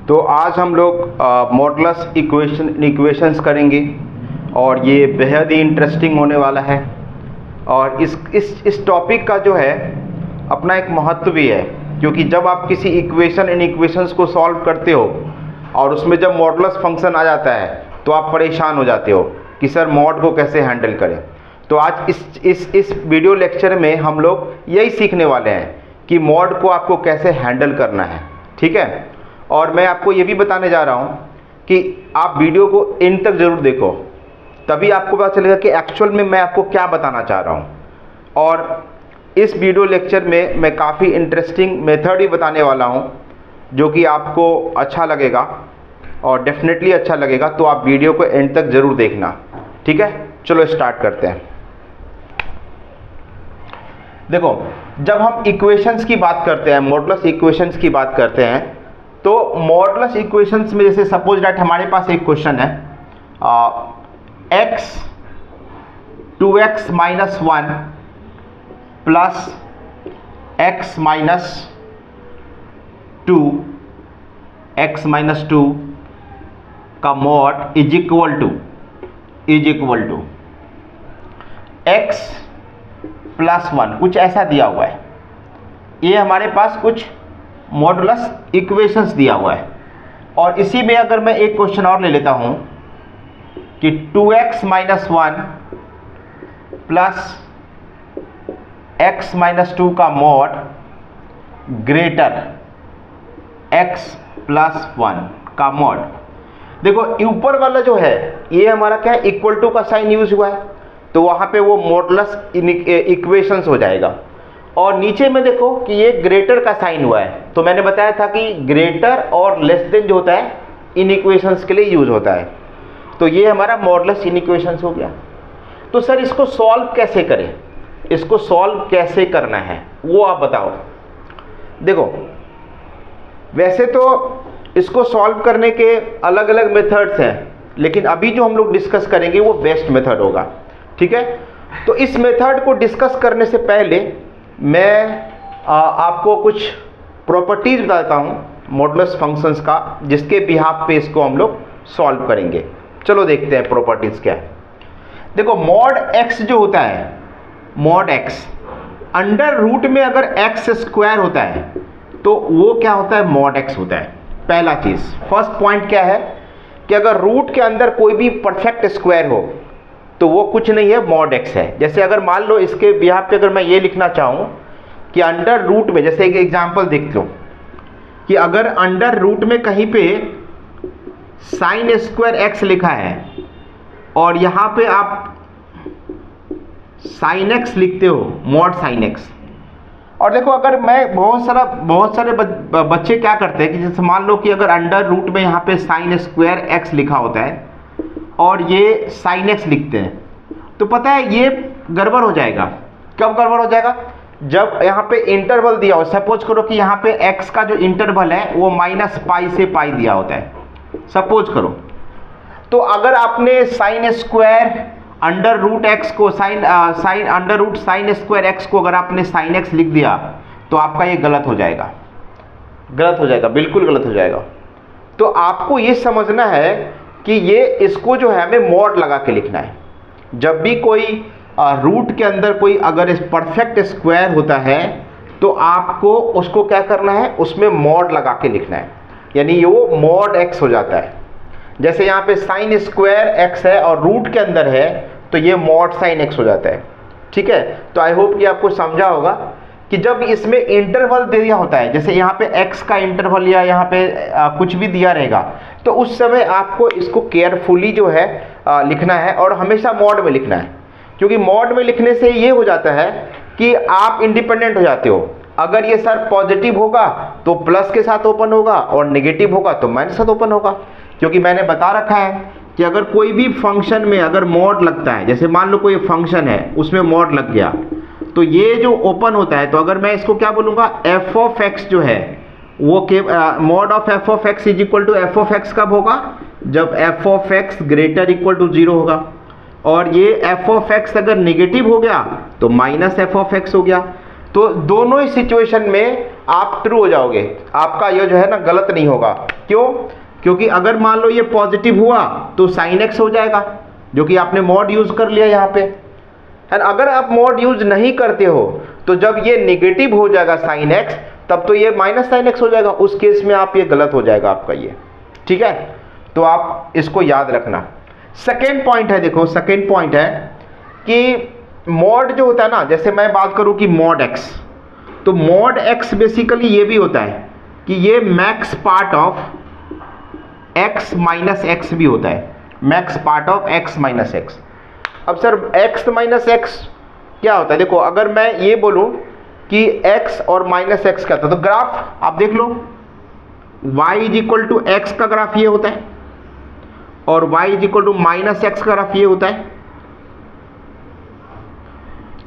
तो आज हम लोग मॉडुलस इक्वेशंस करेंगे और ये बेहद ही इंटरेस्टिंग होने वाला है। और इस टॉपिक का जो है अपना एक महत्व भी है, क्योंकि जब आप किसी इक्वेशंस को सॉल्व करते हो और उसमें जब मॉडुलस फंक्शन आ जाता है तो आप परेशान हो जाते हो कि सर मॉड को कैसे हैंडल करें। तो आज इस वीडियो लेक्चर में हम लोग यही सीखने वाले हैं कि मॉड को आपको कैसे हैंडल करना है, ठीक है। और मैं आपको ये भी बताने जा रहा हूँ कि आप वीडियो को एंड तक ज़रूर देखो, तभी आपको पता चलेगा कि एक्चुअल में मैं आपको क्या बताना चाह रहा हूँ। और इस वीडियो लेक्चर में मैं काफ़ी इंटरेस्टिंग मेथड ही बताने वाला हूँ जो कि आपको अच्छा लगेगा और डेफिनेटली अच्छा लगेगा। तो आप वीडियो को एंड तक ज़रूर देखना, ठीक है। चलो स्टार्ट करते हैं। देखो, जब हम इक्वेशंस की बात करते हैं, मॉडुलस इक्वेशंस की बात करते हैं, तो मॉडुलस इक्वेशंस में जैसे सपोज दैट हमारे पास एक क्वेश्चन है x 2x - 1 प्लस x - 2 का mod is equal to x + 1, कुछ ऐसा दिया हुआ है। ये हमारे पास कुछ मॉडुलस इक्वेशंस दिया हुआ है। और इसी में अगर मैं एक क्वेश्चन और ले लेता हूं कि 2x - 1 प्लस x - 2 का मॉड ग्रेटर x + 1 का मॉड। देखो ऊपर वाला जो है ये हमारा क्या है, इक्वल टू का साइन यूज हुआ है, तो वहां पे वो मॉडुलस इक्वेशंस हो जाएगा। और नीचे में देखो कि ये ग्रेटर का साइन हुआ है, तो मैंने बताया था कि ग्रेटर और लेस देन जो होता है इन इक्वेशंस के लिए यूज होता है। तो ये हमारा मॉडुलस इन इक्वेशंस हो गया। तो सर इसको सॉल्व कैसे करें, इसको सॉल्व कैसे करना है वो आप बताओ। देखो वैसे तो इसको सॉल्व करने के अलग अलग मेथड्स हैं, लेकिन अभी जो हम लोग डिस्कस करेंगे वो बेस्ट मेथड होगा, ठीक है। तो इस मेथड को डिस्कस करने से पहले मैं आपको कुछ प्रॉपर्टीज बताता हूँ मॉडुलस फंक्शंस का, जिसके बिहाफ पे इसको हम लोग सॉल्व करेंगे। चलो देखते हैं प्रॉपर्टीज क्या है। देखो मॉड x जो होता है, मॉड x अंडर रूट में अगर x² होता है तो वो क्या होता है, मॉड x होता है। पहला चीज, फर्स्ट पॉइंट क्या है कि अगर रूट के अंदर कोई भी परफेक्ट स्क्वायर हो तो वो कुछ नहीं है, मॉड x है। जैसे अगर मान लो इसके बिहाफ पे अगर मैं ये लिखना चाहूँ कि अंडर रूट में, जैसे एक एग्जांपल देख लो कि अगर अंडर रूट में कहीं पे sin² x लिखा है और यहाँ पे आप sin x लिखते हो, मॉड sin x। और देखो अगर मैं बहुत सारे बच्चे क्या करते हैं कि जैसे मान लो कि अगर अंडर रूट में यहाँ पे sin² x लिखा होता है और ये sin x लिखते हैं, तो पता है ये गड़बड़ हो जाएगा। कब गड़बड़ हो जाएगा, जब यहाँ पे इंटरवल दिया हो। सपोज करो कि यहाँ पे x का जो इंटरवल है वो -π से π दिया होता है, सपोज करो। तो अगर आपने sin² अंडर रूट x को अंडर रूट sin² x को अगर आपने sin x लिख दिया तो आपका ये गलत हो जाएगा, बिल्कुल गलत हो जाएगा। तो आपको ये समझना है कि ये इसको जो है हमें मॉड लगा के लिखना है। जब भी कोई रूट के अंदर कोई अगर परफेक्ट स्क्वायर होता है तो आपको उसको क्या करना है, उसमें मॉड लगा के लिखना है, यानी वो मॉड x हो जाता है। जैसे यहाँ पे sin² x है और रूट के अंदर है तो ये मॉड sin x हो जाता है, ठीक है। तो आई होप कि आपको समझा होगा कि जब इसमें इंटरवल दे दिया होता है, जैसे यहाँ पे x का इंटरवल या यहाँ पे कुछ भी दिया रहेगा, तो उस समय आपको इसको केयरफुली जो है लिखना है और हमेशा मॉड में लिखना है। क्योंकि मॉड में लिखने से ये हो जाता है कि आप इंडिपेंडेंट हो जाते हो। अगर ये सर पॉजिटिव होगा तो प्लस के साथ ओपन होगा और नेगेटिव होगा तो माइनस के साथ ओपन होगा। क्योंकि मैंने बता रखा है कि अगर कोई भी फंक्शन में अगर मॉड लगता है, जैसे मान लो कोई फंक्शन है उसमें मॉड लग गया, तो ये जो ओपन होता है, तो अगर मैं इसको क्या बोलूँगा, f(x) जो है वो mod of f(x) is equal to f(x) कब होगा, जब f(x) ग्रेटर इक्वल टू 0 होगा। और ये f(x) अगर नेगेटिव हो गया तो -f(x) हो गया। तो दोनों ही सिचुएशन में आप ट्रू हो जाओगे, आपका ये जो है ना गलत नहीं होगा। क्यों? क्योंकि अगर मान लो ये पॉजिटिव हुआ तो साइन एक्स हो जाएगा, जो कि आपने मॉड यूज कर लिया यहाँ पे। एंड अगर आप मॉड यूज नहीं करते हो तो जब ये नेगेटिव हो जाएगा साइन एक्स, तब तो ये माइनस साइन एक्स हो जाएगा, उस केस में आप ये गलत हो जाएगा आपका ये, ठीक है। तो आप इसको याद रखना। सेकेंड पॉइंट है, देखो सेकेंड पॉइंट है कि मॉड जो होता है ना, जैसे मैं बात करूं कि मॉड एक्स, तो मॉड एक्स बेसिकली ये भी होता है कि ये max part of x minus x भी होता है, max part of x minus x. अब सर एक्स माइनस एक्स क्या होता है? देखो अगर मैं ये बोलूं कि x और माइनस एक्स क्या होता है, तो ग्राफ आप देख लो, y is equal to x का ग्राफ ये होता है और y is equal to minus x का ग्राफ ये होता है।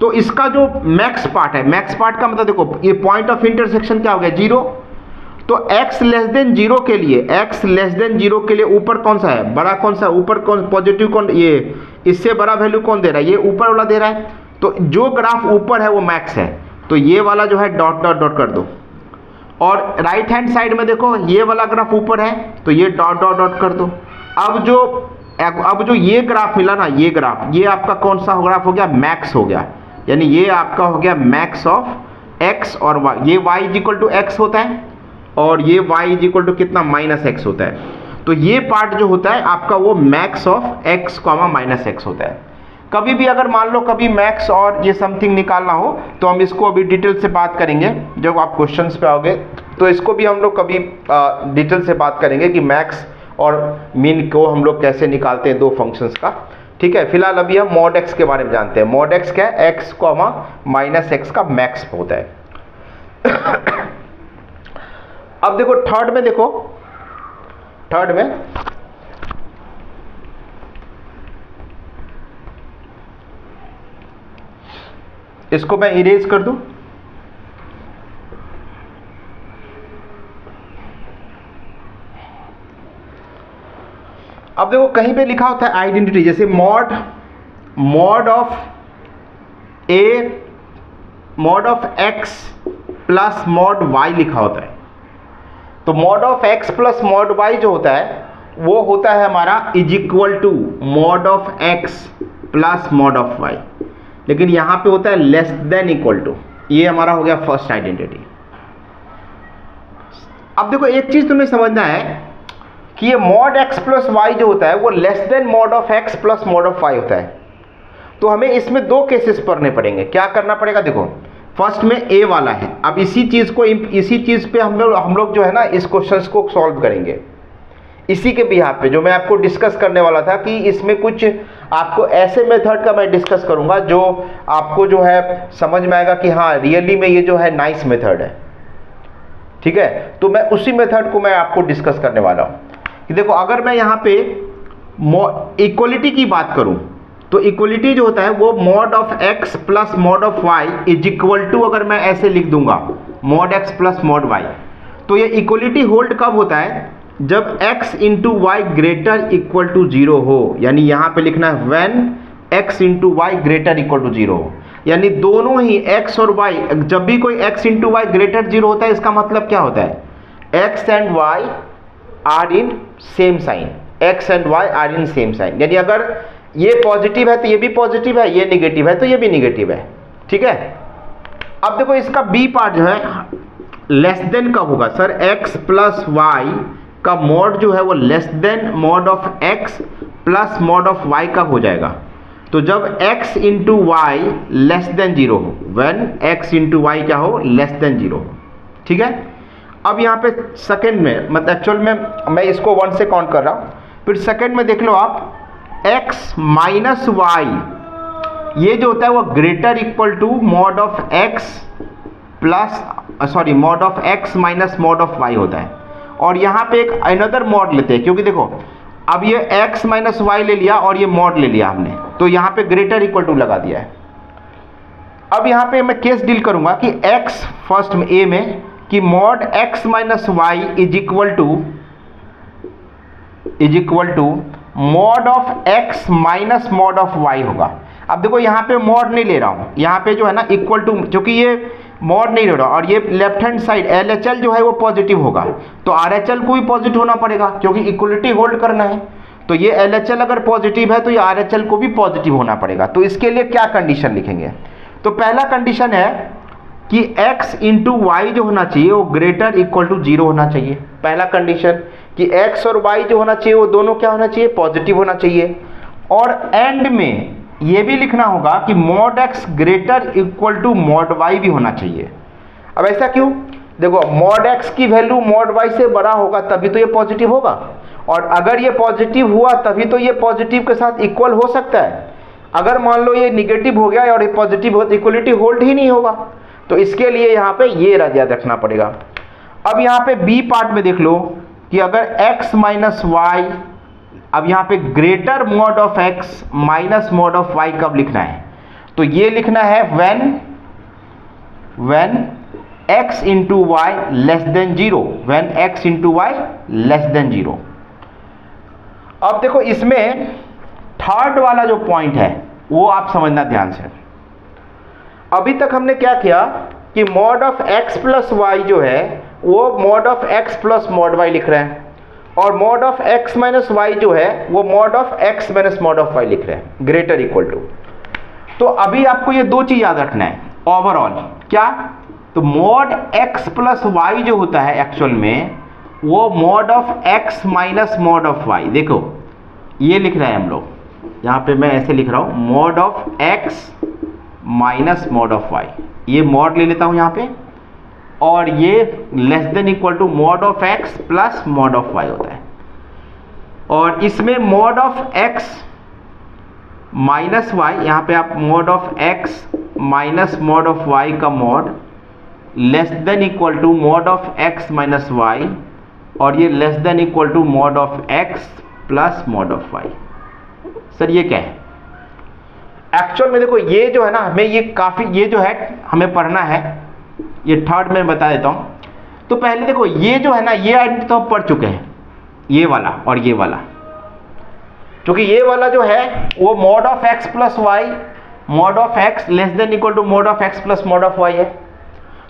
तो इसका जो मैक्स पार्ट है, मैक्स पार्ट का मतलब देखो ये पॉइंट ऑफ इंटरसेक्शन क्या हो गया? 0। तो x लेस देन 0 के लिए, x लेस देन 0 के लिए ऊपर कौन सा है? बड़ा कौन सा ऊपर? कौन पॉजिटिव? कौन? ये इससे बड़ा वैल्यू कौन दे रहा है? ये ऊपर वाला दे रहा है। तो जो ग्राफ ऊपर है वो मैक्स है, तो ये वाला जो है डॉट डॉट डॉट कर दो। और राइट हैंड साइड में देखो ये वाला ग्राफ ऊपर है, तो ये डॉट डॉट डॉट कर दो। अब जो ये ग्राफ मिला ना, ये ग्राफ, ये आपका कौन सा ग्राफ हो गया? मैक्स हो गया, यानी ये आपका हो गया मैक्स ऑफ एक्स और वाई। ये y is equal to x होता है और ये y इज इक्वल टू कितना? माइनस एक्स होता है। तो ये पार्ट जो होता है आपका वो max of x comma minus x होता है। कभी भी अगर मान लो कभी मैक्स और ये समथिंग निकालना हो तो हम इसको अभी डिटेल से बात करेंगे, जब आप क्वेश्चंस पे आओगे तो इसको भी हम लोग कभी डिटेल से बात करेंगे कि मैक्स और मीन को हम लोग कैसे निकालते हैं दो फंक्शंस का, ठीक है। फिलहाल अभी हम मॉड एक्स के बारे में जानते हैं। मॉड एक्स क्या है? एक्स कॉमा माइनस एक्स का मैक्स होता है। अब देखो थर्ड में, देखो थर्ड में इसको मैं इरेज कर दूं। अब देखो कहीं पे लिखा होता है आइडेंटिटी, जैसे mod of x plus mod y लिखा होता है। तो mod of x plus mod y जो होता है वो होता है हमारा is equal to mod of x plus mod of y, लेकिन यहां पे होता है लेस देन इक्वल टू। ये हमारा हो गया फर्स्ट आइडेंटिटी। अब देखो एक चीज तुम्हें समझना है कि ये मॉड एक्स प्लस वाई जो होता है वो less than mod of x plus mod of y होता है। तो हमें इसमें दो केसेस पढ़ने पड़ेंगे। क्या करना पड़ेगा? देखो फर्स्ट में ए वाला है। अब इसी चीज पे हम लोग जो है ना इस क्वेश्चंस को सॉल्व करेंगे, इसी के बिहाफ पे जो मैं आपको डिस्कस करने वाला था कि इसमें कुछ आपको ऐसे मेथड का मैं डिस्कस करूंगा जो आपको जो है समझ में आएगा कि हाँ रियली में ये जो है नाइस मेथड है, ठीक है। तो मैं उसी मेथड को मैं आपको डिस्कस करने वाला हूं कि देखो अगर मैं यहाँ पे इक्वलिटी की बात करूं तो इक्वलिटी जो होता है वो mod of x plus mod of y is equal to, अगर मैं ऐसे लिख दूंगा mod x plus mod y, तो ये इक्वलिटी होल्ड कब होता है? जब x into y greater equal to 0 हो, यानी यहां पे लिखना है when x into y greater equal to 0 हो, यानी दोनों ही x और y, जब भी कोई x इंटू वाई ग्रेटर 0 होता है इसका मतलब क्या होता है? x and y are in same sign, x and y are in same sign, यानी अगर ये पॉजिटिव है तो ये भी पॉजिटिव है, ये निगेटिव है तो ये भी निगेटिव है, ठीक है। अब देखो इसका बी पार्ट जो है लेस देन कब होगा? सर x प्लस वाई का मॉड जो है वो less than mod of x plus mod of y कब हो जाएगा? तो जब x into y less than 0 हो, व्हेन x इंटू वाई क्या हो? लेस देन 0 हो, ठीक है। अब यहाँ पे सेकेंड में मतलब एक्चुअल में मैं इसको 1 से काउंट कर रहा हूँ, फिर सेकेंड में देख लो आप x माइनस वाई, ये जो होता है वो greater equal to mod of x plus mod of x minus mod of y होता है। और यहाँ पे एक अनदर मॉड लेते हैं, क्योंकि देखो अब ये x माइनस वाई ले लिया और ये मॉड ले लिया हमने, तो यहाँ पे ग्रेटर इक्वल टू लगा दिया है। अब यहाँ पे मैं केस डील करूंगा कि x फर्स्ट में a में कि mod x minus y is equal to mod of x minus mod of y होगा। अब देखो यहाँ पे मॉड नहीं ले रहा हूँ, यहाँ पे जो है ना इक्वल टू, क्योंकि ये मॉड नहीं हो रहा, और ये लेफ्ट हैंड साइड LHL जो है वो पॉजिटिव होगा, तो RHL को भी पॉजिटिव होना पड़ेगा क्योंकि इक्वलिटी होल्ड करना है। तो ये LHL अगर पॉजिटिव है तो ये RHL को भी पॉजिटिव होना पड़ेगा। तो इसके लिए क्या कंडीशन लिखेंगे? तो पहला कंडीशन है कि x इंटू वाई जो होना चाहिए वो ग्रेटर इक्वल टू 0 होना चाहिए। पहला कंडीशन कि x और y जो होना चाहिए वो दोनों क्या होना चाहिए? पॉजिटिव होना चाहिए। और एंड में ये भी लिखना होगा कि mod x greater equal to mod y भी होना चाहिए। अब ऐसा क्यों? देखो, मॉड x की वैल्यू मॉड y से बड़ा होगा तभी तो ये पॉजिटिव होगा, और अगर ये पॉजिटिव हुआ तभी तो ये पॉजिटिव के साथ इक्वल हो सकता है। अगर मान लो ये निगेटिव हो गया और ये पॉजिटिव हो तो इक्वलिटी होल्ड ही नहीं होगा। तो इसके लिए यहाँ पे ये याद रखना पड़ेगा। अब यहाँ पे बी पार्ट में देख लो कि अगर x माइनस वाई, अब यहाँ पे greater mod of x minus mod of y कब लिखना है? तो ये लिखना है when x into y less than 0, when x into y less than 0। अब देखो, इसमें थर्ड वाला जो पॉइंट है वो आप समझना ध्यान से। अभी तक हमने क्या किया कि mod of x plus y जो है वो mod of x plus mod y लिख रहे हैं, और mod of x minus y जो है वो mod of x minus mod of y लिख रहे हैं, ग्रेटर इक्वल टू। तो अभी आपको ये दो चीज याद रखना है ओवरऑल। क्या? तो मॉड x प्लस वाई जो होता है एक्चुअल में वो mod of x minus mod of y. देखो, ये लिख रहे हैं हम लोग, यहाँ पे मैं ऐसे लिख रहा हूँ mod of x minus mod of y, ये मॉड ले लेता हूँ यहाँ पे, और ये less than equal to mod of x plus mod of y होता है। और इसमें mod of x minus y, यहाँ पे आप mod of x minus mod of y का mod less than equal to mod of x minus y, और ये less than equal to mod of x plus mod of y। Sir ये क्या है? Actual में देखो, ये जो है ना, हमें ये काफी, ये जो है हमें पढ़ना है, ये थर्ड में बता देता हूं। तो पहले देखो, ये जो है ना, ये आइडेंटिटी तो हम पढ़ चुके हैं, ये वाला और ये वाला, क्योंकि ये वाला जो है वो mod of x plus y, mod of x less than equal to mod of x plus mod of y है।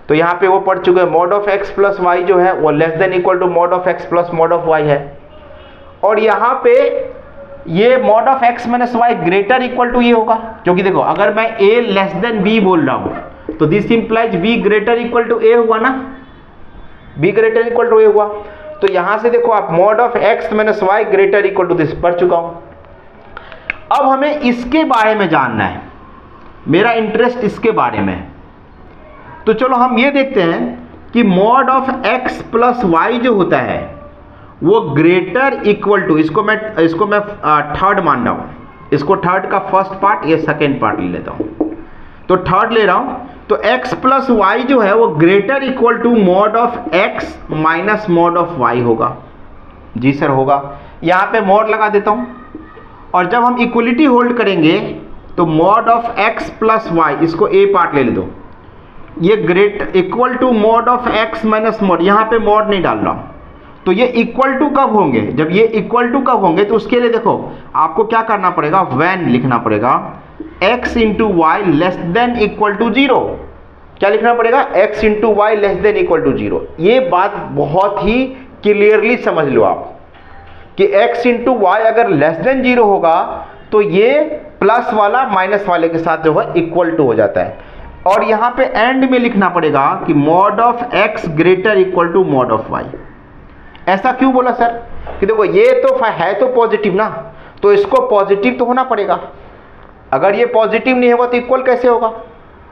तो यहाँ पे वो पढ़ चुके हैं, mod of x plus y जो है वो less than equal to mod of x plus mod of y है। और यहाँ पे ये mod of x minus y greater equal to ये होगा, क्योंकि देखो अगर मैं a लेस देन b बोल रहा हूं तो this implies b greater equal to a हुआ ना, b greater equal to a हुआ। तो यहां से देखो आप mod of x minus y greater equal to this पढ़ चुका हूं। अब हमें इसके बारे में जानना है, मेरा इंटरेस्ट इसके बारे में है। तो चलो हम ये देखते हैं कि mod of x plus y जो होता है वो ग्रेटर इक्वल टू, इसको मैं थर्ड मान रहा हूं, इसको थर्ड का फर्स्ट पार्ट, ये सेकेंड पार्ट ले लेता हूं। तो थर्ड ले रहा हूं, तो x प्लस वाई जो है वो greater equal to mod of x minus mod of y होगा। जी सर होगा, यहां पे मॉड लगा देता हूं। और जब हम इक्वलिटी होल्ड करेंगे तो mod of x plus y, इसको a पार्ट ले दो, ये great equal to mod of x minus mod, यहां पे मॉड नहीं डाल रहा हूं। तो ये इक्वल टू कब होंगे? जब ये इक्वल टू कब होंगे तो उसके लिए देखो आपको क्या करना पड़ेगा, व्हेन लिखना पड़ेगा x into y less than equal to 0। क्या लिखना पड़ेगा? x into y less than equal to 0। ये बात बहुत ही क्लियरली समझ लो आप कि x इंटू वाई अगर लेस देन 0 होगा तो ये प्लस वाला माइनस वाले के साथ जो है इक्वल टू हो जाता है। और यहां पे एंड में लिखना पड़ेगा कि mod of x greater equal to mod of y। ऐसा क्यों बोला सर? कि देखो ये तो है तो पॉजिटिव ना, तो इसको पॉजिटिव तो होना पड़ेगा। अगर ये पॉजिटिव नहीं होगा तो इक्वल कैसे होगा?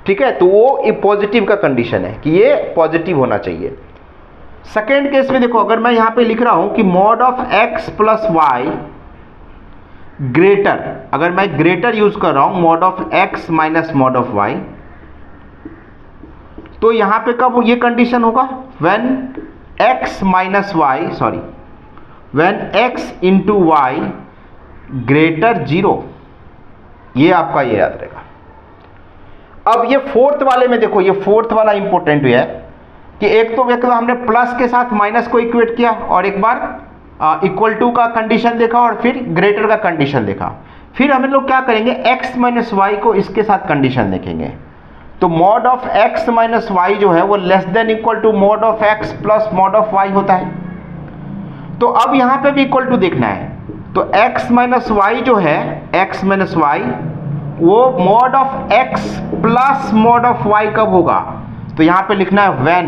ठीक है, तो वो पॉजिटिव का कंडीशन है कि ये पॉजिटिव होना चाहिए। सेकेंड केस में देखो, अगर मैं यहां पे लिख रहा हूं कि mod of x plus y greater, अगर मैं ग्रेटर यूज कर रहा हूं mod of x minus mod of y, तो यहां पे कब ये कंडीशन होगा? When x minus y, sorry when x into y greater 0। ये आपका ये याद रहेगा। अब ये फोर्थ वाले में देखो, ये फोर्थ वाला इंपॉर्टेंट है कि एक तो हमने प्लस के साथ माइनस को इक्वेट किया, और एक बार इक्वल टू का कंडीशन देखा, और फिर ग्रेटर का कंडीशन देखा। फिर हम लोग क्या करेंगे, x माइनस वाई को इसके साथ कंडीशन देखेंगे। तो mod of x minus y जो है वो less than equal to mod of x plus mod of y होता है। तो अब यहां पे भी इक्वल टू देखना है, तो x माइनस वाई जो है, x माइनस वाई वो mod of x plus mod of y कब होगा, तो यहां पे लिखना है व्हेन,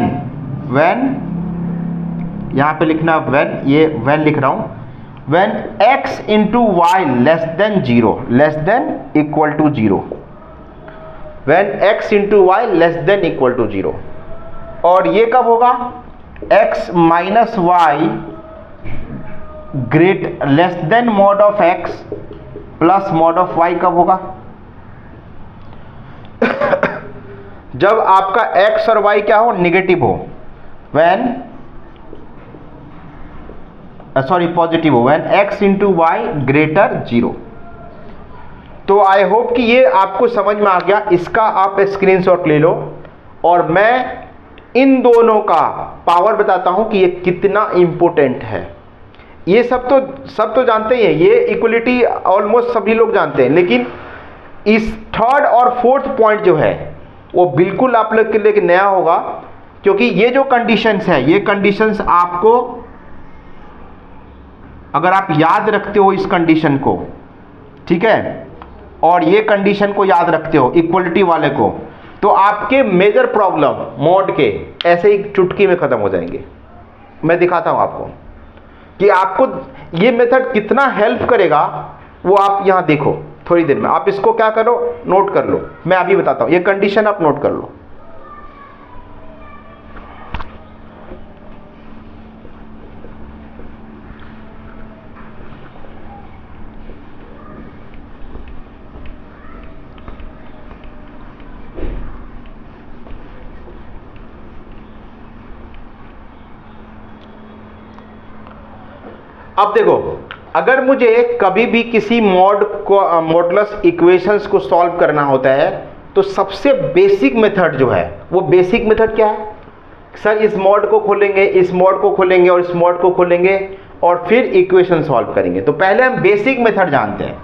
यहां पे लिखना है व्हेन, ये व्हेन लिख रहा हूं, when x into y less than 0, less than equal to 0, when x into y less than equal to 0। और ये कब होगा, x minus y great less than mod of x plus mod of y कब होगा, जब आपका x और y क्या हो, निगेटिव हो, व्हेन पॉजिटिव हो, when x into y greater 0। तो आई होप कि ये आपको समझ में आ गया, इसका आप स्क्रीनशॉट ले लो और मैं इन दोनों का पावर बताता हूं कि ये कितना इंपॉर्टेंट है। ये सब तो जानते ही हैं, ये इक्वलिटी ऑलमोस्ट सभी लोग जानते हैं, लेकिन इस थर्ड और फोर्थ पॉइंट जो है वो बिल्कुल आप लोग के लिए नया होगा, क्योंकि ये जो कंडीशंस है, ये कंडीशंस आपको अगर आप याद रखते हो इस कंडीशन को, ठीक है, और ये कंडीशन को याद रखते हो इक्वलिटी वाले को, तो आपके मेजर प्रॉब्लम मॉड के ऐसे ही चुटकी में खत्म हो जाएंगे। मैं दिखाता हूं आपको कि आपको ये मेथड कितना हेल्प करेगा, वो आप यहां देखो थोड़ी देर में। आप इसको क्या करो, नोट कर लो, मैं अभी बताता हूं, ये कंडीशन आप नोट कर लो। अब देखो, अगर मुझे कभी भी किसी मॉडुलस इक्वेशंस को सॉल्व करना होता है, तो सबसे बेसिक मेथड जो है, वो बेसिक मेथड क्या है, सर इस मॉड को खोलेंगे, इस मॉड को खोलेंगे और इस मॉड को खोलेंगे और फिर इक्वेशन सॉल्व करेंगे। तो पहले हम बेसिक मेथड जानते हैं।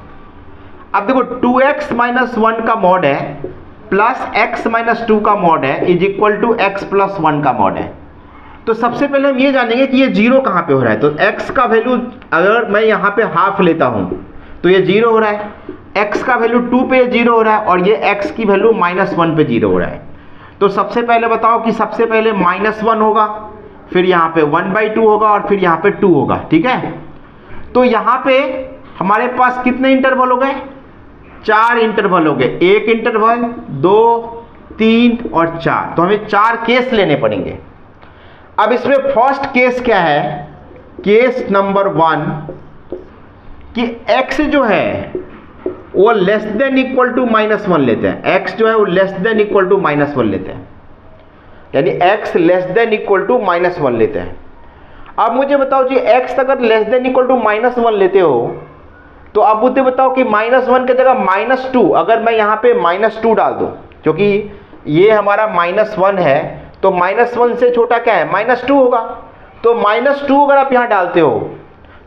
अब देखो 2x माइनस 1 का मॉड है प्लस x माइनस 2 का मॉड है is equal to x plus 1 का मॉड है। तो सबसे पहले हम ये जानेंगे कि ये जीरो कहां पे हो रहा है। तो x का वैल्यू अगर मैं यहां पे हाफ लेता हूं तो ये जीरो हो रहा है, x का वैल्यू 2 पे जीरो हो रहा है और ये x की वैल्यू -1 पे जीरो हो रहा है। तो सबसे पहले बताओ कि सबसे पहले -1 होगा, फिर यहां पे 1/2 होगा और फिर यहां पे 2 होगा, ठीक है। तो यहां पे हमारे पास कितने इंटरवल हो गए, 4 इंटरवल हो गए, 1 इंटरवल, 2, 3 और 4। तो हमें 4 केस लेने पड़ेंगे। अब इसमें फर्स्ट केस क्या है, केस नंबर 1 कि x जो है वो लेस देन इक्वल टू -1 लेते हैं। x जो है वो लेस देन इक्वल टू -1 लेते हैं, यानी x less than equal to -1 लेते हैं। अब मुझे बताओ जी, x अगर लेस देन इक्वल टू -1 लेते हो तो अब मुझे बताओ कि -1 की जगह -2 अगर मैं यहां पे -2 डाल दूं, क्योंकि ये हमारा -1 है तो -1 से छोटा क्या है, -2 होगा। तो -2 अगर आप यहां डालते हो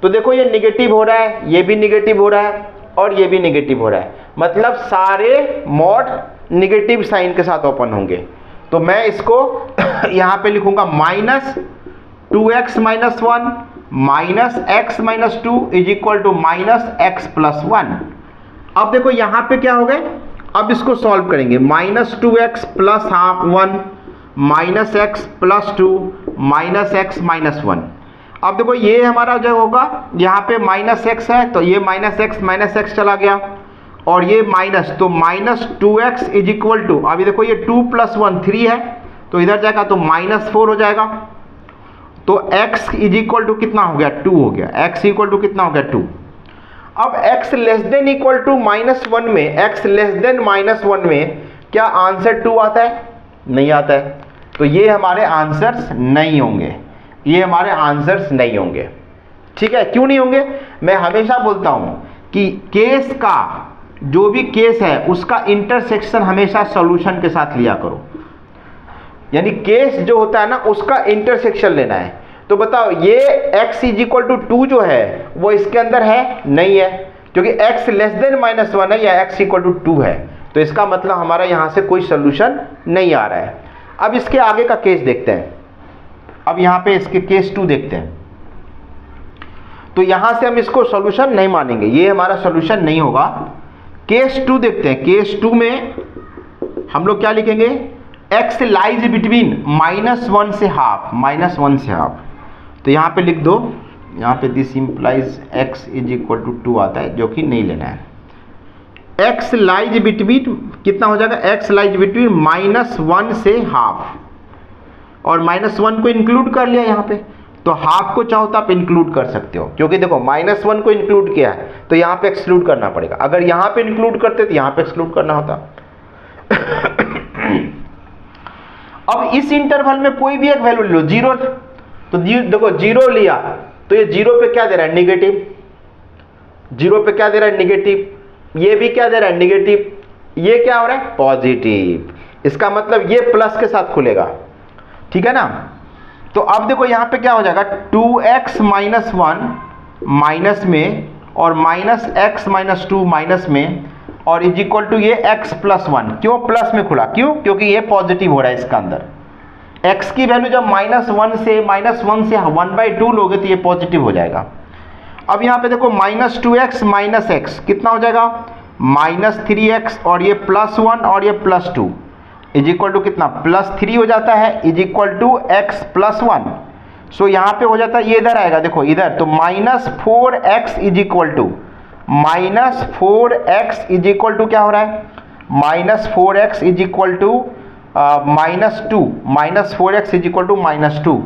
तो देखो ये निगेटिव हो रहा है, ये भी निगेटिव हो रहा है और ये भी निगेटिव हो रहा है, मतलब सारे मॉड निगेटिव साइन के साथ ओपन होंगे। तो मैं इसको यहां पे लिखूंगा -2x minus 1 -x minus 2 is equal to -x plus 1। अब देखो यहां पे क्या हो गए, अब इसको सॉल्व करेंगे, -2x plus 1 -x plus 2 -x minus 1। अब देखो ये हमारा जो होगा यहाँ पे -x है तो ये -x चला गया और ये माइनस, तो -2x इज इक्वल टू, अभी देखो ये 2 + 1 3 है तो इधर जाएगा तो -4 हो जाएगा। तो x इज इक्वल टू कितना हो गया, 2 हो गया। x इक्वल टू कितना हो गया, 2। अब x less than equal to -1 में, x लेस देन -1 में क्या आंसर 2 आता है, नहीं आता है। तो ये हमारे आंसर्स नहीं होंगे, ये हमारे आंसर्स नहीं होंगे, ठीक है। क्यों नहीं होंगे, मैं हमेशा बोलता हूं कि केस का जो भी केस है उसका इंटरसेक्शन हमेशा सॉल्यूशन के साथ लिया करो, यानी केस जो होता है ना उसका इंटरसेक्शन लेना है। तो बताओ ये x इज इक्वल टू 2 जो है वो इसके अंदर है, नहीं है, क्योंकि x लेस देन -1 है या x इक्वल टू 2 है। तो इसका मतलब हमारा यहाँ से कोई सोल्यूशन नहीं आ रहा है। अब इसके आगे का केस देखते हैं। अब यहाँ पे इसके केस 2 देखते हैं। तो यहाँ से हम इसको सोल्यूशन नहीं मानेंगे, ये हमारा सोल्यूशन नहीं होगा। केस 2 देखते हैं। केस 2 में हम लोग क्या लिखेंगे, x लाइज बिटवीन -1 से हाफ, -1 से हाफ। तो यहाँ पे लिख दो, यहाँ पे दिस इम्प्लाइज x = 2 आता है, जो कि नहीं लेना है। x लाइज बिटवीन कितना हो जाएगा, x लाइज बिटवीन -1 से हाफ, और -1 को इंक्लूड कर लिया यहाँ पे, तो हाफ को चाहो तो आप इंक्लूड कर सकते हो, क्योंकि देखो -1 को इंक्लूड किया है तो यहाँ पे एक्सक्लूड करना पड़ेगा। अगर यहाँ पे इंक्लूड करते तो यहाँ पे एक्सक्लूड करना होता। अब इस इंटरवल में कोई भी एक वैल्यू ले लो, 0, तो देखो 0 लिया तो ये 0 पे क्या दे रहा है, निगेटिव। 0 पे क्या दे रहा है, निगेटिव। ये भी क्या दे रहा है, निगेटिव। ये क्या हो रहा है, पॉजिटिव। इसका मतलब ये प्लस के साथ खुलेगा, ठीक है ना। तो अब देखो यहाँ पे क्या हो जाएगा, 2x - 1 माइनस में, और -x - 2 माइनस में, और इक्वल टू ये x + 1। क्यों प्लस में खुला, क्यों, क्योंकि ये पॉजिटिव हो रहा है इसका अंदर। x की वैल्यू जब -1 से 1/2 लोगे तो ये पॉजिटिव हो जाएगा। अब यहाँ पे देखो -2x - x कितना हो जाएगा, -3x, और ये +1 और ये +2 इक्वल टू कितना, +3 हो जाता है, इक्वल टू x + 1। सो यहाँ पे हो जाता है, ये इधर आएगा, देखो इधर, तो -4x इक्वल टू क्या हो रहा है, -4x equal to -2, -4x equal to -2।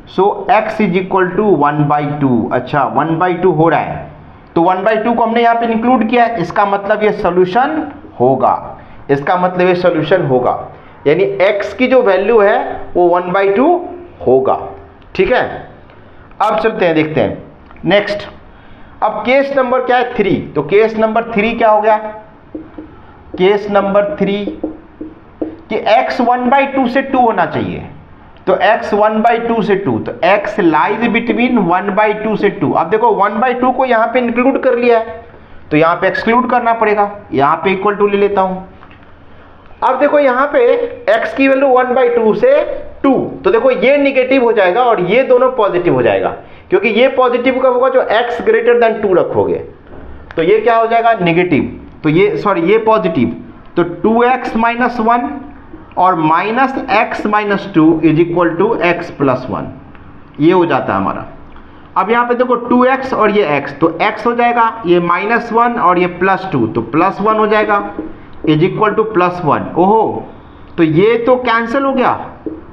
So x equal to 1/2। अच्छा 1/2 हो रहा है, तो 1/2 को हमने यहाँ पे इंक्लूड किया है, इसका मतलब ये सोल्यूशन होगा, इसका मतलब ये सोल्यूशन होगा, यानी x की जो वैल्यू है वो 1/2 होगा, ठीक है। अब चलते हैं, देखते हैं नेक्स्ट। अब केस नंबर क्या है, 3। तो केस नंबर 3 क्या हो गया, केस नंबर 3 कि x 1/2 से 2 होना चाहिए। तो x 1/2 से 2, तो x लाइज बिटवीन 1/2 से 2। अब देखो 1/2 को यहाँ पे इंक्लूड कर लिया है, तो यहाँ पे एक्सक्लूड करना पड़ेगा, यहाँ पे इक्वल टू ले लेता हूँ। अब देखो यहाँ पे x की वैल्यू 1/2 से 2, तो देखो ये निगेटिव हो जाएगा और ये दोनों पॉजिटिव हो जाएगा, क्योंकि ये पॉजिटिव कब होगा, जो x > 2 रखोगे, तो ये क्या हो जाएगा, निगेटिव। तो ये सॉरी ये पॉजिटिव, तो 2x - 1 और -x - 2 इक्वल टू x + 1, ये हो जाता है हमारा। अब यहाँ पे देखो 2x और ये x, तो x हो जाएगा, ये -1 और ये +2, तो +1 हो जाएगा, इक्वल टू +1। ओहो, तो ये तो कैंसिल हो गया,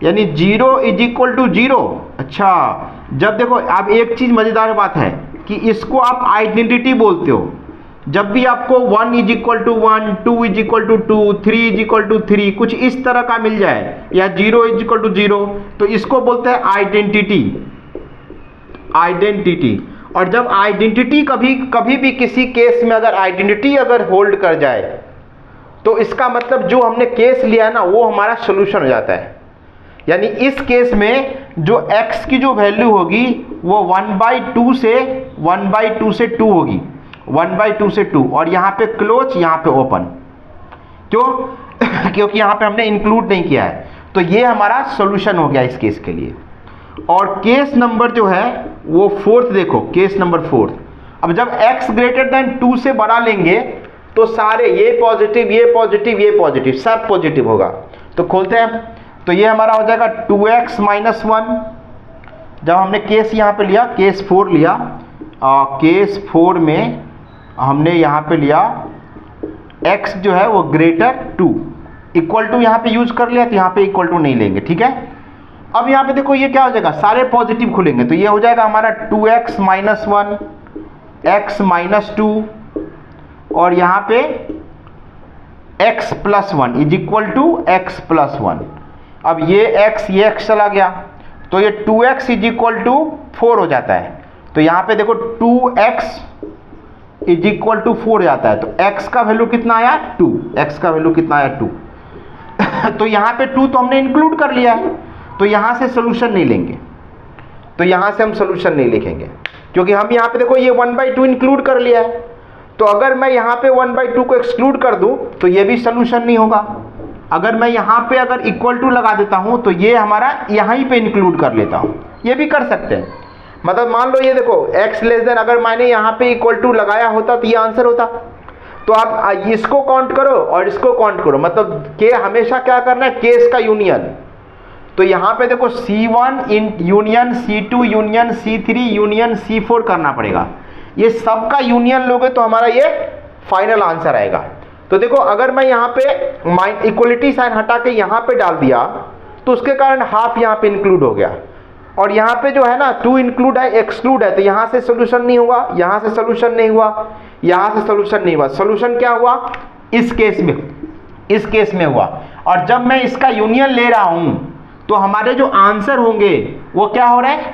यानी 0 इक्वल टू 0। अच्छा, जब देखो अब एक चीज मजेदार बात है कि इसको आप आइडेंटिटी बोलते हो। जब भी आपको 1 equal to 1, 2 equal to 2, 3 equal to 3 कुछ इस तरह का मिल जाए, या 0 इक्वल टू 0, तो इसको बोलते हैं आइडेंटिटी, आइडेंटिटी। और जब आइडेंटिटी कभी भी किसी केस में अगर आइडेंटिटी अगर होल्ड कर जाए, तो इसका मतलब जो हमने केस लिया है ना, वो हमारा सोल्यूशन हो जाता है। यानी इस केस में जो x की जो वैल्यू होगी वो 1/2 से 2 होगी, 1/2 से 2, और यहाँ पे क्लोज, यहाँ पे ओपन। क्यों? क्योंकि यहाँ पे हमने इंक्लूड नहीं किया है, तो ये हमारा सोल्यूशन हो गया इस केस के लिए। और केस नंबर जो है वो 4th देखो, केस नंबर 4th। अब जब x > 2 से बड़ा लेंगे तो सारे ये पॉजिटिव, ये पॉजिटिव, ये पॉजिटिव, सब पॉजिटिव होगा। तो खोलते हैं, तो ये हमारा हो जाएगा 2x - 1। जब हमने केस यहाँ पे लिया, केस 4 लिया, केस 4 में हमने यहाँ पे लिया x जो है वो > 2, इक्वल टू यहाँ पे यूज कर लिया, तो यहाँ पे इक्वल टू नहीं लेंगे, ठीक है। अब यहाँ पे देखो ये क्या हो जाएगा, सारे पॉजिटिव खुलेंगे, तो ये हो जाएगा हमारा 2x - 1, x - 2, और यहाँ पे x + 1 इक्वल टू x + 1। अब ये x चला गया, तो ये 2x इक्वल टू 4 हो जाता है। तो यहाँ पे देखो 2x इक्वल टू 4 जाता है, तो x का वैल्यू कितना आया, 2, x का वैल्यू कितना आया, 2। तो यहाँ पे 2 तो हमने इंक्लूड कर लिया है, तो यहाँ से सोल्यूशन नहीं लेंगे, तो यहाँ से हम सोल्यूशन नहीं लिखेंगे, क्योंकि हम यहाँ पे देखो ये 1/2 इंक्लूड कर लिया है। तो अगर मैं यहाँ पे 1/2 को एक्सक्लूड कर दूं तो ये भी सोल्यूशन नहीं होगा। अगर मैं यहाँ पे अगर इक्वल टू लगा देता हूँ तो ये हमारा यहीं पे इंक्लूड कर लेता हूँ, ये भी कर सकते हैं। मतलब मान लो ये देखो x लेस देन, अगर मैंने यहाँ पे इक्वल टू लगाया होता तो ये आंसर होता। तो आप इसको काउंट करो और इसको काउंट करो, मतलब के हमेशा क्या करना है, केस का यूनियन। तो यहाँ पे देखो C1 union C2 union C3 union C4 करना पड़ेगा। ये सब का यूनियन लोगे तो हमारा ये फाइनल आंसर आएगा। तो देखो अगर मैं यहाँ पे इक्वलिटी साइन हटा के यहाँ पे डाल दिया तो उसके कारण हाफ यहाँ पे इंक्लूड हो गया, और यहाँ पे जो है ना 2 इंक्लूड है एक्सक्लूड है, तो यहाँ से सोल्यूशन नहीं हुआ, यहाँ से सोल्यूशन नहीं हुआ, यहाँ से सोल्यूशन नहीं हुआ। सोल्यूशन क्या हुआ इस केस में हुआ। और जब मैं इसका यूनियन ले रहा हूं तो हमारे जो आंसर होंगे वो क्या हो रहा है,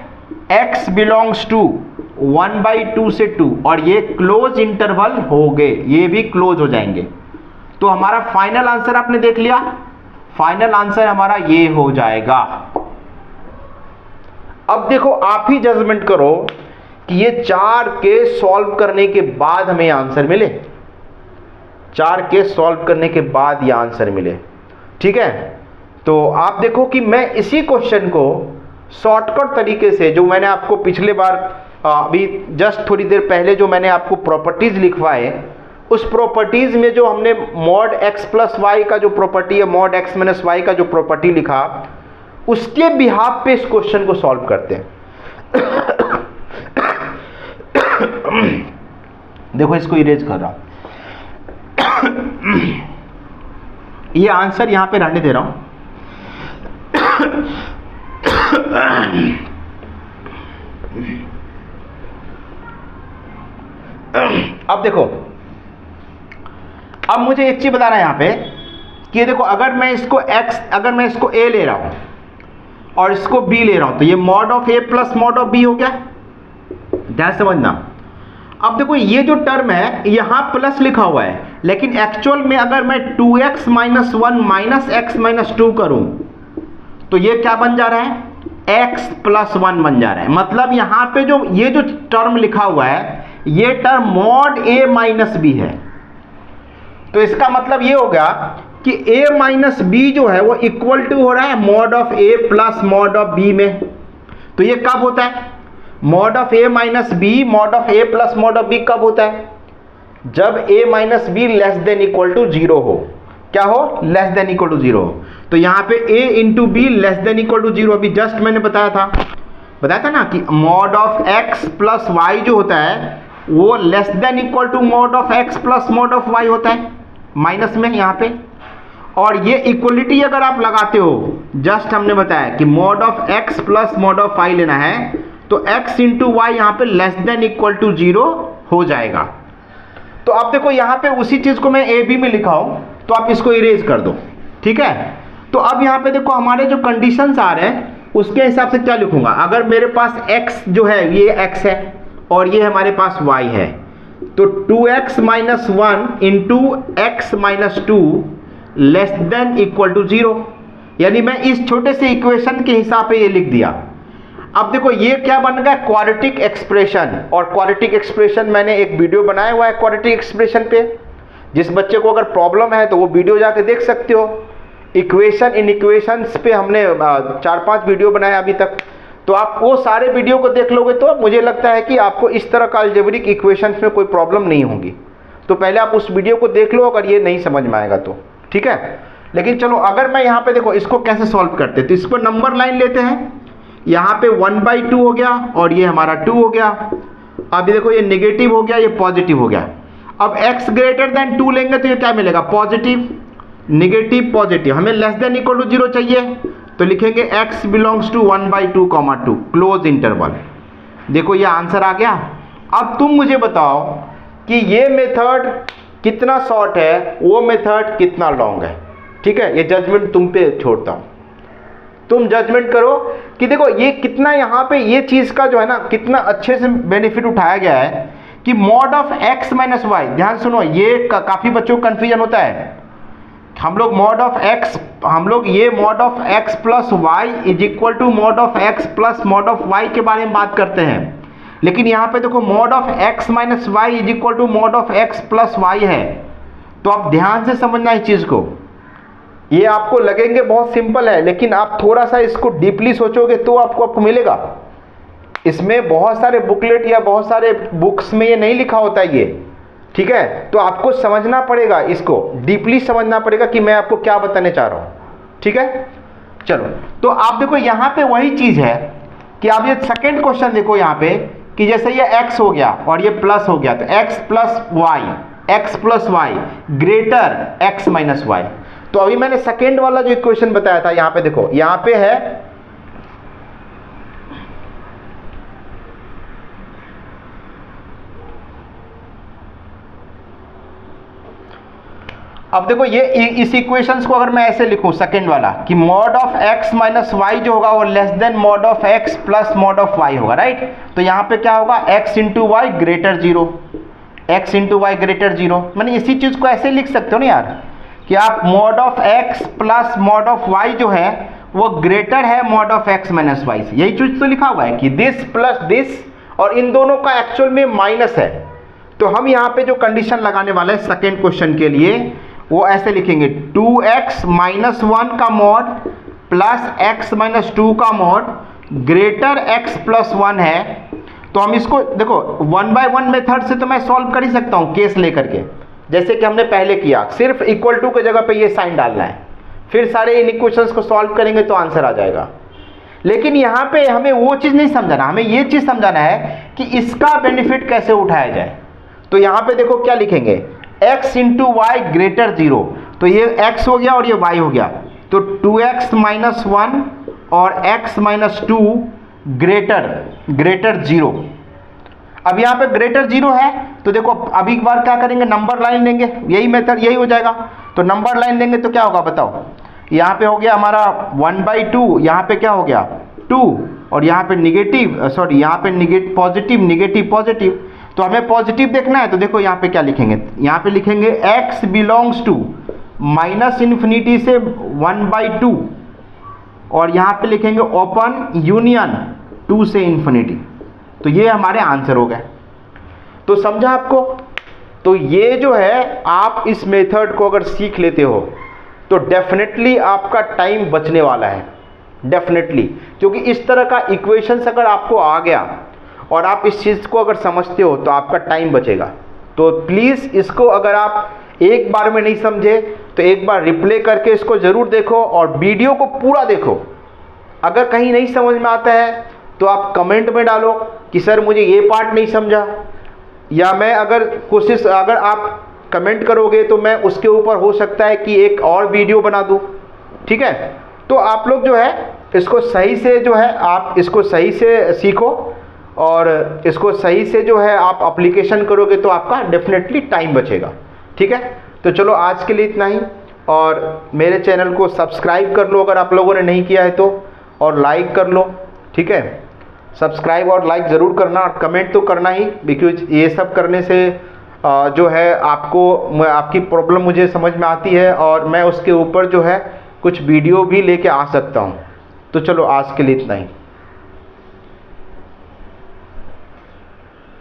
x बिलोंग्स टू 1/2 से 2, और ये क्लोज इंटरवल हो गए, ये भी क्लोज हो जाएंगे। तो हमारा फाइनल आंसर आपने देख लिया, फाइनल आंसर हमारा ये हो जाएगा। अब देखो आप ही जजमेंट करो कि ये 4 केस सॉल्व करने के बाद हमें आंसर मिले, 4 केस सॉल्व करने के बाद ये आंसर मिले, ठीक है। तो आप देखो कि मैं इसी क्वेश्चन को शॉर्टकट तरीके से, जो मैंने आपको पिछले बार अभी जस्ट थोड़ी देर पहले जो मैंने आपको प्रॉपर्टीज लिखवाए, उस प्रॉपर्टीज में जो हमने मॉड x प्लस वाई का जो प्रॉपर्टी है, मॉड x माइनस वाई का जो प्रॉपर्टी लिखा, उसके बिहाफ पे इस क्वेश्चन को सॉल्व करते हैं। देखो इसको इरेज कर रहा हूं, ये आंसर यहां पे रहने दे रहा हूं। अब देखो, अब मुझे एक चीज बताना है यहां पे कि ये देखो अगर मैं इसको a ले रहा हूं और इसको b ले रहा हूं तो ये mod of a plus mod of b हो गया, ध्यान समझना। अब देखो ये जो टर्म है यहां प्लस लिखा हुआ है, लेकिन एक्चुअल में अगर मैं 2x minus 1 minus x minus 2 करूं तो ये क्या बन जा रहा है, x प्लस 1 बन जा रहा है। मतलब यहां पे जो ये जो टर्म लिखा हुआ है ये term mod a minus b है। तो इसका मतलब ये हो गया कि a माइनस b जो है वो इक्वल टू हो रहा है mod of a plus mod of b में। तो ये कब होता है, mod of a minus b mod of a plus mod of b कब होता है, जब a minus b less than equal to 0 हो। क्या हो, लेस देन इक्वल टू 0 हो। तो यहाँ पे a into b less than equal to 0, अभी जस्ट मैंने बताया था ना कि mod of x plus y जो होता है वो less than equal to mod of x plus mod of y होता है, माइनस में यहाँ पे। और ये इक्वलिटी अगर आप लगाते हो, जस्ट हमने बताया कि mod of x plus mod of y लेना है तो x इंटू वाई यहाँ पे लेस देन इक्वल टू 0 हो जाएगा। तो आप देखो यहाँ पे उसी चीज को मैं a b में लिखा हूं तो आप इसको इरेज कर दो, ठीक है। तो अब यहाँ पे देखो हमारे जो कंडीशंस आ रहे हैं उसके हिसाब से क्या लिखूंगा, अगर मेरे पास x जो है ये x है और ये हमारे पास y है, तो 2x minus 1 into x minus 2 less than equal to 0, यानी मैं इस छोटे से इक्वेशन के हिसाब पे ये लिख दिया। अब देखो ये क्या बन गया, क्वाड्रेटिक एक्सप्रेशन। और क्वाड्रेटिक एक्सप्रेशन मैंने एक वीडियो बनाया हुआ है क्वाड्रेटिक एक्सप्रेशन पे, जिस बच्चे को अगर प्रॉब्लम है तो वो वीडियो जाके देख सकते हो। इक्वेशन इन इक्वेशंस पे हमने 4-5 वीडियो बनाया अभी तक, तो आप वो सारे वीडियो को देख लोगे तो मुझे लगता है कि आपको इस तरह का अलजेब्रिक इक्वेशंस में कोई प्रॉब्लम नहीं होगी। तो पहले आप उस वीडियो को देख लो अगर ये नहीं समझ में आएगा तो, ठीक है। लेकिन चलो अगर मैं यहाँ पे देखो इसको कैसे सॉल्व करते हैं, तो इस पर नंबर लाइन लेते हैं, यहाँ पे 1/2 हो गया और ये हमारा 2 हो गया। अब देखो ये नेगेटिव हो गया, ये पॉजिटिव हो गया। अब x ग्रेटर देन 2 लेंगे तो ये क्या मिलेगा, पॉजिटिव, नेगेटिव, पॉजिटिव। हमें लेस देन इक्वल टू 0 चाहिए तो लिखेंगे x belongs to 1/2 2 close interval. देखो ये आंसर आ गया। अब तुम मुझे बताओ कि ये मेथड कितना शॉर्ट है, वो मेथड कितना लॉन्ग है, ठीक है। ये जजमेंट तुम पे छोड़ता हूं, तुम जजमेंट करो कि देखो ये कितना यहाँ पे ये चीज का जो है ना कितना अच्छे से बेनिफिट उठाया गया है कि mod of x minus y. ध्यान सुनो, ये काफी बच्चों को कंफ्यूजन होता है। हम लोग mod of x plus y is equal to mod of x plus mod of y के बारे में बात करते हैं, लेकिन यहाँ पे देखो mod of x minus y is equal to mod of x plus y है। तो आप ध्यान से समझना इस चीज को। ये आपको लगेंगे बहुत सिंपल है, लेकिन आप थोड़ा सा इसको डीपली सोचोगे तो आपको मिलेगा। इसमें बहुत सारे बुकलेट या बहुत सारे बुक्स में ये नहीं लिखा होता है ये, ठीक है। तो आपको समझना पड़ेगा, इसको डीपली समझना पड़ेगा कि मैं आपको क्या बताने चाह रहा हूं, ठीक है। चलो, तो आप देखो यहाँ पे वही चीज है कि आप ये सेकेंड क्वेश्चन देखो यहाँ पे कि जैसे ये x हो गया और ये प्लस हो गया, तो x plus y greater x minus y. तो अभी मैंने सेकेंड वाला जो इक्वेशन बताया था, यहाँ पे देखो, यहाँ पे है अब देखो ये इस इक्वेशंस को अगर मैं ऐसे लिखूं सेकेंड वाला कि mod of x minus y जो होगा वो less than mod of x plus mod of y होगा, राइट। तो यहाँ पे क्या होगा, x into y greater zero, x into y greater zero. मैंने इसी चीज को ऐसे लिख सकते हो ना यार कि आप mod of x plus mod of y जो है वो ग्रेटर है mod of x minus y से। यही चीज तो लिखा हुआ है कि दिस प्लस दिस, और इन दोनों का एक्चुअल में माइनस है। तो हम यहाँ पे जो कंडीशन लगाने वाले हैं सेकेंड क्वेश्चन के लिए वो ऐसे लिखेंगे 2x माइनस वन का mod plus x minus two का mod greater x plus one है। तो हम इसको देखो 1 बाय 1 मेथड से तो मैं सॉल्व कर ही सकता हूँ केस लेकर के, जैसे कि हमने पहले किया। सिर्फ इक्वल टू की जगह पे ये साइन डालना है, फिर सारे इन इक्वेशंस को सॉल्व करेंगे तो आंसर आ जाएगा। लेकिन यहाँ पे हमें वो चीज़ नहीं समझाना, हमें ये चीज़ समझाना है कि इसका बेनिफिट कैसे उठाया जाए। तो यहाँ पे देखो क्या लिखेंगे, x into y greater zero. तो ये x हो गया और ये y हो गया, तो 2x माइनस वन और x minus to greater zero. अब यहाँ पे ग्रेटर जीरो है तो देखो अभी एक बार क्या करेंगे, नंबर लाइन लेंगे, यही मेथड यही हो जाएगा। तो नंबर लाइन लेंगे तो क्या होगा बताओ, यहाँ पे हो गया हमारा 1/2, यहाँ पे क्या हो गया 2, और यहाँ पे निगेटिव सॉरी यहाँ पे पॉजिटिव निगेटिव पॉजिटिव। तो हमें पॉजिटिव देखना है, तो देखो यहाँ पे क्या लिखेंगे, यहाँ पे लिखेंगे x belongs to minus infinity से 1/2, और यहाँ पे लिखेंगे ओपन यूनियन 2 से इन्फिनिटी। तो ये हमारे आंसर हो गए। तो समझा आपको। तो ये जो है आप इस मेथड को अगर सीख लेते हो तो डेफिनेटली आपका टाइम बचने वाला है, डेफिनेटली। क्योंकि इस तरह का इक्वेशंस अगर आपको आ गया और आप इस चीज़ को अगर समझते हो तो आपका टाइम बचेगा। तो प्लीज़ इसको अगर आप एक बार में नहीं समझे तो एक बार रिप्ले करके इसको ज़रूर देखो और वीडियो को पूरा देखो। अगर कहीं नहीं समझ में आता है तो आप कमेंट में डालो कि सर मुझे ये पार्ट नहीं समझा, या मैं अगर आप कमेंट करोगे तो मैं उसके ऊपर हो सकता है कि एक और वीडियो बना दूँ, ठीक है। तो आप लोग जो है इसको सही से जो है आप इसको सही से सीखो और इसको सही से जो है आप एप्लीकेशन करोगे तो आपका डेफिनेटली टाइम बचेगा, ठीक है। तो चलो आज के लिए इतना ही, और मेरे चैनल को सब्सक्राइब कर लो अगर आप लोगों ने नहीं किया है तो, और लाइक कर लो, ठीक है। सब्सक्राइब और लाइक ज़रूर करना, और कमेंट तो करना ही, बिकॉज ये सब करने से जो है आपकी प्रॉब्लम मुझे समझ में आती है और मैं उसके ऊपर जो है कुछ वीडियो भी लेके आ सकता हूँ। तो चलो आज के लिए इतना ही।